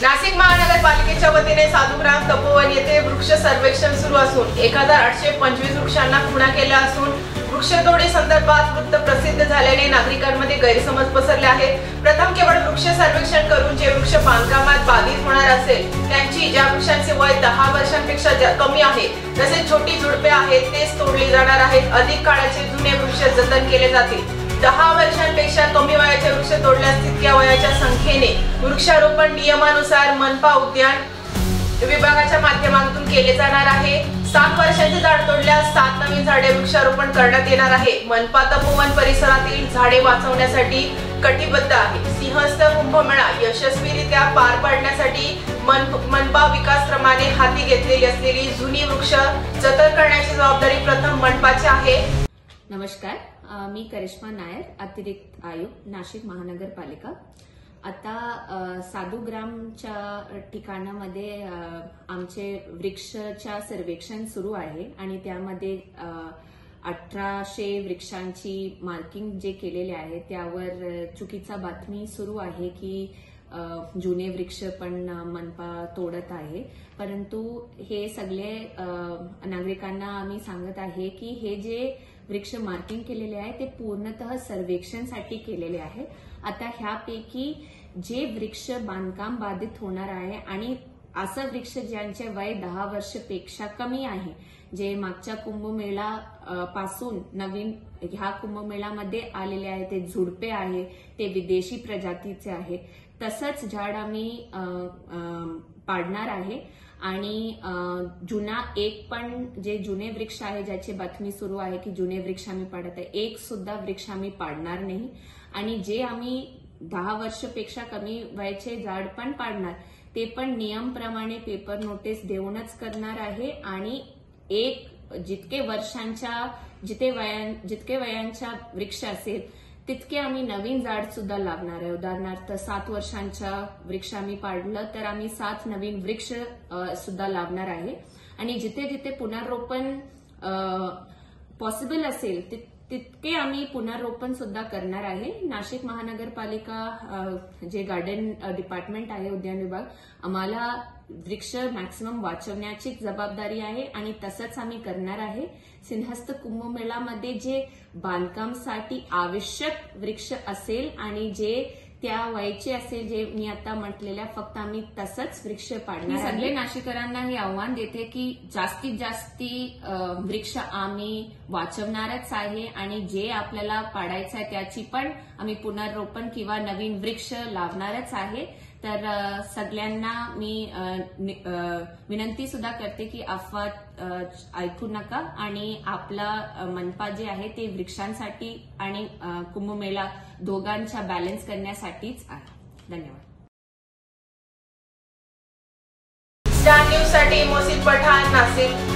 नाशिक महानगरपालिकेच्या वतीने साधुग्राम तपोवन येथे वृक्ष सर्वेक्षण सुरू असून 1825 वृक्षांना खुणा केल्या असून वृक्षतोडी संदर्भात वृत्त प्रसिद्ध झाल्याने नागरिकांमध्ये गैरसमज पसरले आहेत। प्रथम केवळ वृक्ष सर्वेक्षण करून जे वृक्ष बांधकामात बाधित होणार असेल त्यांची ज्या वृक्षांचे वय 10 वर्षांपेक्षा कमी आहे तसेच छोटी झुडपे आहेत तेच तोडली जाणार आहेत। अधिक काळाचे जुने वृक्ष जतन केले जातील। 10 वर्षांपेक्षा कमी वयाचे वृक्ष तोडल्यास तितक्या वयाच्या संख्येने वृक्षारोपण नियमानुसार मनपा उद्यान विभागाच्या माध्यमातून केले जाणार आहे। 7 वर्षांचे झाड तोडल्यास 7 नवीन झाडे वृक्षारोपण करण्यात येणार आहे। मनपा तपोवन परिसरातील झाडे वाचवण्यासाठी कटिबद्ध आहे। सिंहस्थ कुंभमेळा यशस्वीरित्या पार पाडण्यासाठी मनपा विकासक्रमाने हाती घेतलेली असलेली जुनी वृक्ष जतन करण्याची जबाबदारी प्रथम मनपाची आहे। नमस्कार, मी करिश्मा नायर, अतिरिक्त आयुक्त नाशिक महानगरपालिका। आता साधुग्रामच्या ठिकाणामध्ये आमचे वृक्षच्या सर्वेक्षण सुरू आहे आणि त्यामध्ये 1800 वृक्षांची मार्किंग जे केलेले आहे त्यावर चुकीचा बातमी सुरू आहे की जुने वृक्ष पण मनपा तोडत आहे, परंतु हे सगळे नागरिकांना आम्ही सांगत आहे की हे जे वृक्ष मार्किंग केलेले आहे ते पूर्णतः सर्वेक्षणसाठी केलेले आहे। आता ह्यापैकी जे वृक्ष बांधकाम बाधित होणार आहे आणि असं वृक्ष ज्यांचे वय 10 वर्षपेक्षा कमी आहे, जे मागच्या कुंभमेळा पासून नवीन ह्या कुंभमेळ्यामध्ये आलेले आहे, ते झुडपे आहे, ते विदेशी प्रजातीचे आहे, तसंच झाड आम्ही पाडणार आहे। आणि जुना एक पण जे जुने वृक्ष आहे ज्याची बातमी सुरू आहे की जुने वृक्ष आम्ही पाडत आहे, एक सुद्धा वृक्ष आम्ही पाडणार नाही। आणि जे आम्ही 10 वर्षपेक्षा कमी वयाचे झाड पण पाडणार ते पण नियमप्रमाणे पेपर नोटीस देऊनच करणार आहे आणि जितके वयांच्या वृक्ष असेल तितके आम्ही नवीन झाड सुद्धा लावणार आहे। उदाहरणार्थ 7 वर्षांच्या वृक्ष आम्ही पाडलं तर आम्ही 7 नवीन वृक्ष सुद्धा लावणार आहे। आणि जिथे जिथे पुनर्रोपण पॉसिबल असेल तितके आम्ही पुनर्रोपण सुद्धा करणार आहे। नाशिक महानगरपालिका जे गार्डन डिपार्टमेंट आहे, उद्यान विभाग, आम्हाला वृक्ष मॅक्सिमम वाचवण्याची जबाबदारी आहे आणि तसंच आम्ही करणार आहे। सिंहस्थ कुंभमेळ्यामध्ये जे बांधकामासाठी आवश्यक वृक्ष असेल आणि जे त्या वयाचे असेल, जे मी आता म्हटलेल्या, फक्त आम्ही तसंच वृक्ष पाडणार आहे। सगळे नाशिकरांना हे आव्हान देते की जास्तीत जास्त वृक्ष आम्ही वाचवणारच आहे आणि जे आपल्याला पाडायचं आहे त्याची पण आम्ही पुनर्रोपण किंवा नवीन वृक्ष लावणारच आहे। तर सगळ्यांना मी विनंती सुद्धा करते की अफवा ऐकू नका आणि आपला मनपा जे आहे ते वृक्षांसाठी आणि कुंभमेळा दोघांचा बॅलन्स करण्यासाठीच आहे। धन्यवाद। स्टार न्यूज साठी मोहसिन पठाण, नाशिक।